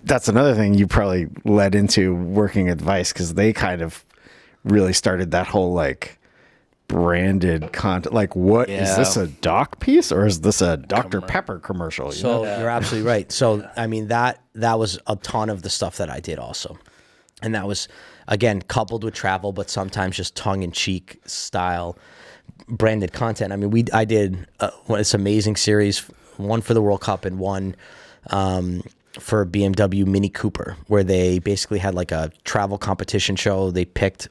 that's another thing you probably led into working at Vice, because they kind of really started that whole like branded content. Like, what is this, a doc piece or is this a Dr. Pepper commercial? So you're absolutely right. So I mean that was a ton of the stuff that I did also, and that was again coupled with travel, but sometimes just tongue-in-cheek style branded content. I mean, I did this amazing series, one for the World Cup and one for BMW Mini Cooper, where they basically had like a travel competition show. They picked.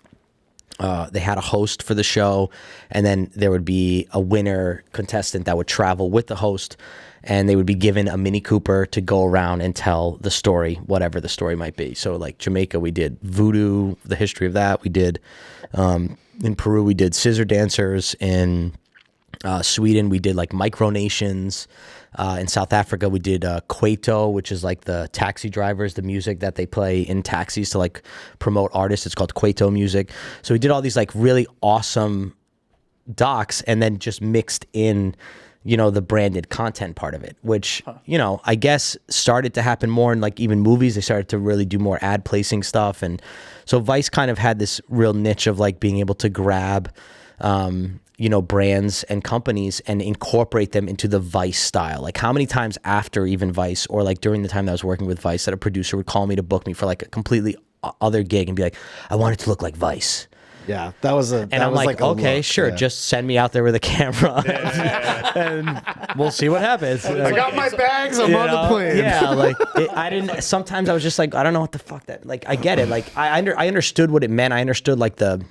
They had a host for the show, and then there would be a winner contestant that would travel with the host, and they would be given a Mini Cooper to go around and tell the story, whatever the story might be. So like Jamaica, we did voodoo, the history of that. We did, in Peru, we did scissor dancers. In Sweden, we did like micronations. In South Africa, we did Kwaito, which is like the taxi drivers, the music that they play in taxis to like promote artists. It's called Kwaito music. So we did all these like really awesome docs, and then just mixed in, you know, the branded content part of it, which, you know, I guess started to happen more in like even movies. They started to really do more ad placing stuff. And so Vice kind of had this real niche of like being able to grab, you know, brands and companies and incorporate them into the Vice style. Like how many times after even Vice, or like during the time that I was working with Vice, that a producer would call me to book me for like a completely other gig and be like, I want it to look like Vice. Yeah, that was a. And I'm like, okay, sure, just send me out there with a camera, and we'll see what happens. I got my bags. I'm on the plane. Yeah, like I didn't. Sometimes I was just like, I don't know what the fuck that. Like I get it. Like I understood what it meant. I understood like the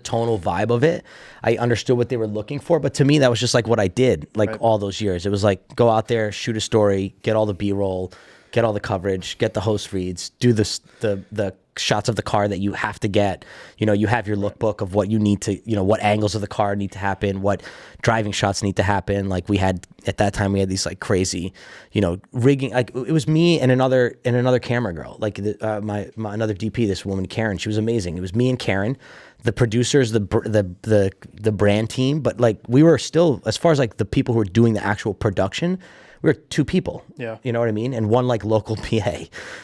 tonal vibe of it. I understood what they were looking for, but to me that was just like what I did like all those years. It was like go out there, shoot a story, get all the B-roll, get all the coverage, get the host reads, do the shots of the car that you have to get. You know, you have your lookbook of what you need to, you know, what angles of the car need to happen, what driving shots need to happen. Like we had at that time, we had these like crazy, you know, rigging. Like it was me and another camera girl, like my another DP, this woman Karen. She was amazing. It was me and Karen, the producers, the brand team, but like we were still, as far as like the people who were doing the actual production, we were two people. Yeah. You know what I mean? And one like local PA.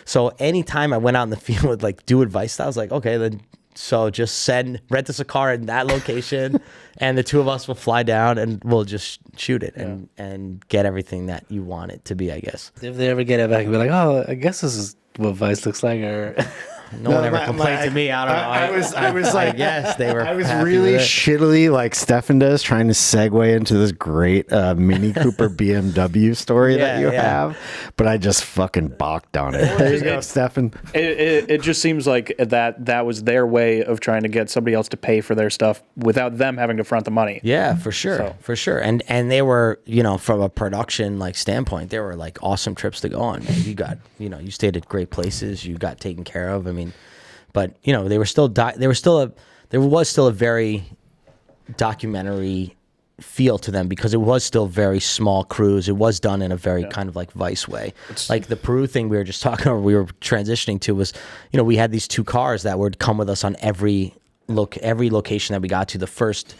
So anytime I went out in the field with like do advice, I was like, okay, then so just rent us a car in that location and the two of us will fly down and we'll just shoot it and get everything that you want it to be, I guess. If they ever get it back and be like, oh, I guess this is what Vice looks like, or No one ever complained to me. I don't know. I was like, yes, they were. I was happy really with it. shittily like Stefan does, trying to segue into this great Mini Cooper BMW story that you have, but I just fucking balked on it. There you go, Stefan. It just seems like that was their way of trying to get somebody else to pay for their stuff without them having to front the money. Yeah, for sure, for sure. And they were, you know, from a production like standpoint, they were like awesome trips to go on. You got, you know, you stayed at great places. You got taken care of. I mean, but you know, there was still a very documentary feel to them because it was still very small crews. It was done in a very kind of like Vice way. Like the Peru thing we were just talking about, we were transitioning to was, you know, we had these two cars that would come with us on every location that we got to. The first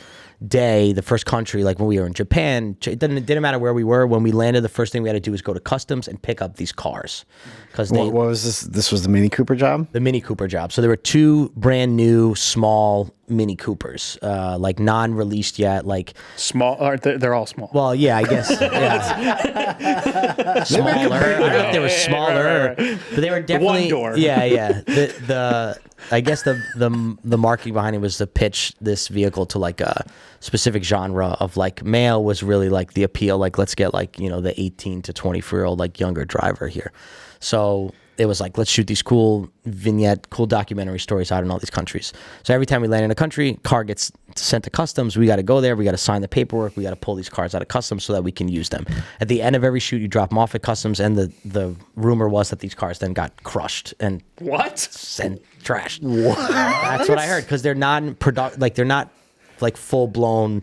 day, the first country, like when we were in Japan, it didn't matter where we were. When we landed, the first thing we had to do was go to customs and pick up these cars. Because What was this? This was the Mini Cooper job? The Mini Cooper job. So there were two brand new small Mini Coopers, like non-released yet, like Small, aren't they? They're all small. well, yeah, I guess, yeah. Smaller. I don't know if they were smaller, but they were definitely one door. Yeah. The I guess the marketing behind it was to pitch this vehicle to like a specific genre of like male was really like the appeal. Like let's get like, you know, the 18 to 24-year-old like younger driver here. So it was like, let's shoot these cool vignette, cool documentary stories out in all these countries. So every time we land in a country, car gets sent to customs. We got to go there. We got to sign the paperwork. We got to pull these cars out of customs so that we can use them. At the end of every shoot, you drop them off at customs, and the rumor was that these cars then got crushed and What? and trashed. What? That's what I heard, because they're not they're not like full blown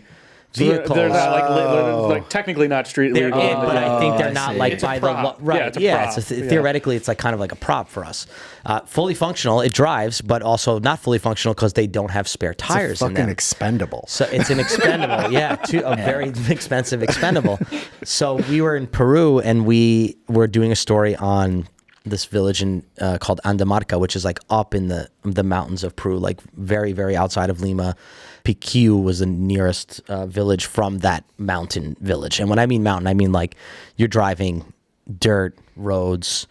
vehicles. They're not like technically not street They're legal. in, but I think they're I not see. like It's a by prop. the right. Yeah, it's a Yeah, prop. theoretically, it's like kind of like a prop for us. Fully functional, it drives, but also not fully functional because they don't have spare tires in Fucking them. expendable. So it's an expendable, a very expensive expendable. So we were in Peru and we were doing a story on this village in called Andamarca, which is like up in the mountains of Peru, like very, very outside of Lima. Piquiu was the nearest village from that mountain village. And when I mean mountain, I mean like you're driving dirt roads,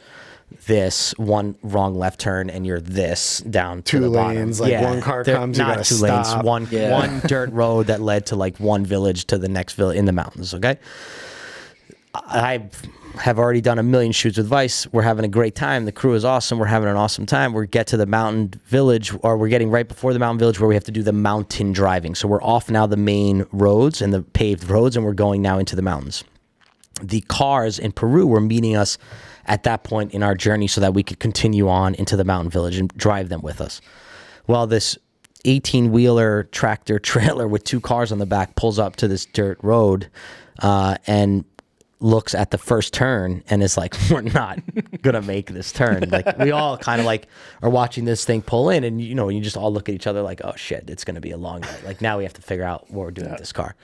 this one wrong left turn, and you're this down to Two the lanes, bottom. like one car comes, you not gotta two stop. lanes, one dirt road that led to like one village to the next village in the mountains. Okay, I have already done a million shoots with Vice. We're having a great time. The crew is awesome. We're having an awesome time. We get to the mountain village, or we're getting right before the mountain village where we have to do the mountain driving. So we're off now the main roads and the paved roads, and we're going now into the mountains. The cars in Peru were meeting us at that point in our journey so that we could continue on into the mountain village and drive them with us. Well, this 18-wheeler tractor trailer with 2 cars on the back pulls up to this dirt road and looks at the first turn and is like, we're not gonna make this turn. Like, we all kind of like are watching this thing pull in, and you know, you just all look at each other like, oh shit, it's gonna be a long night. Like, now we have to figure out what we're doing with this car.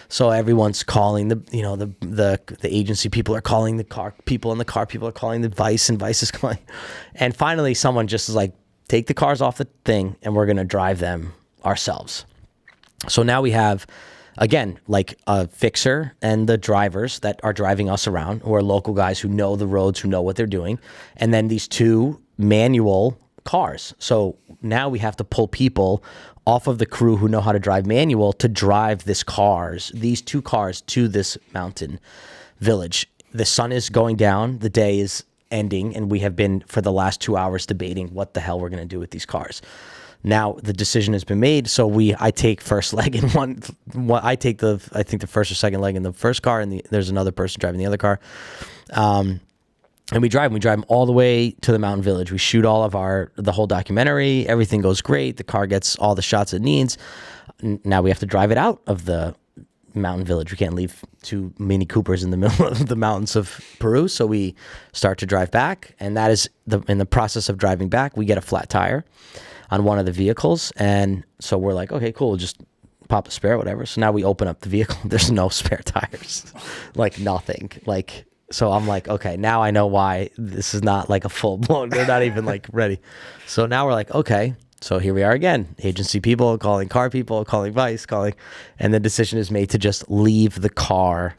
So everyone's calling the agency people are calling the car people, and the car people are calling the Vice, and Vice is calling. And finally someone just is like, take the cars off the thing and we're gonna drive them ourselves. So now we have, again, like a fixer and the drivers that are driving us around, who are local guys who know the roads, who know what they're doing. And then these 2 manual cars. So now we have to pull people off of the crew who know how to drive manual to drive these 2 cars to this mountain village. The sun is going down, the day is ending, and we have been for the last 2 hours debating what the hell we're going to do with these cars. Now the decision has been made, so I take first leg in I think the first or second leg in the first car, and there's another person driving the other car. And we drive them all the way to the mountain village. We shoot all of the whole documentary. Everything goes great. The car gets all the shots it needs. Now we have to drive it out of the mountain village. We can't leave 2 Mini Coopers in the middle of the mountains of Peru. So we start to drive back, and that is in the process of driving back, we get a flat tire on one of the vehicles. And so we're like, okay, cool, just pop the spare, whatever. So now we open up the vehicle. There's no spare tires, like nothing. So I'm like, okay, now I know why this is not like a full blown, they're not even like ready. So now we're like, okay, so here we are again. Agency people calling car people, calling Vice, and the decision is made to just leave the car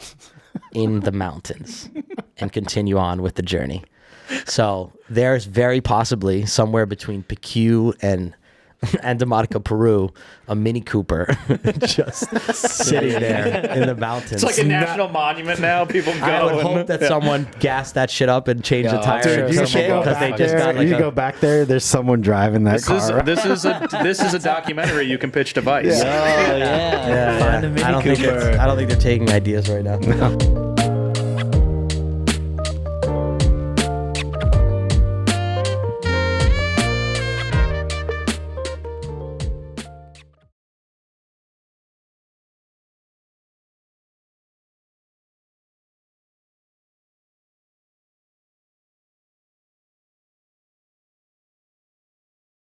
in the mountains and continue on with the journey. So there's very possibly somewhere between Piquiu and Andamarca, Peru, a Mini Cooper just sitting there in the mountains. It's like a national monument now. People go. I would hope that someone gassed that shit up and changed the tire Dude, or you some should shit, go because back they just there. got like You go back there. There's someone driving that car. This is a documentary you can pitch to Vice. Oh yeah. Yeah. Find a Mini I don't Cooper. think they're taking ideas right now.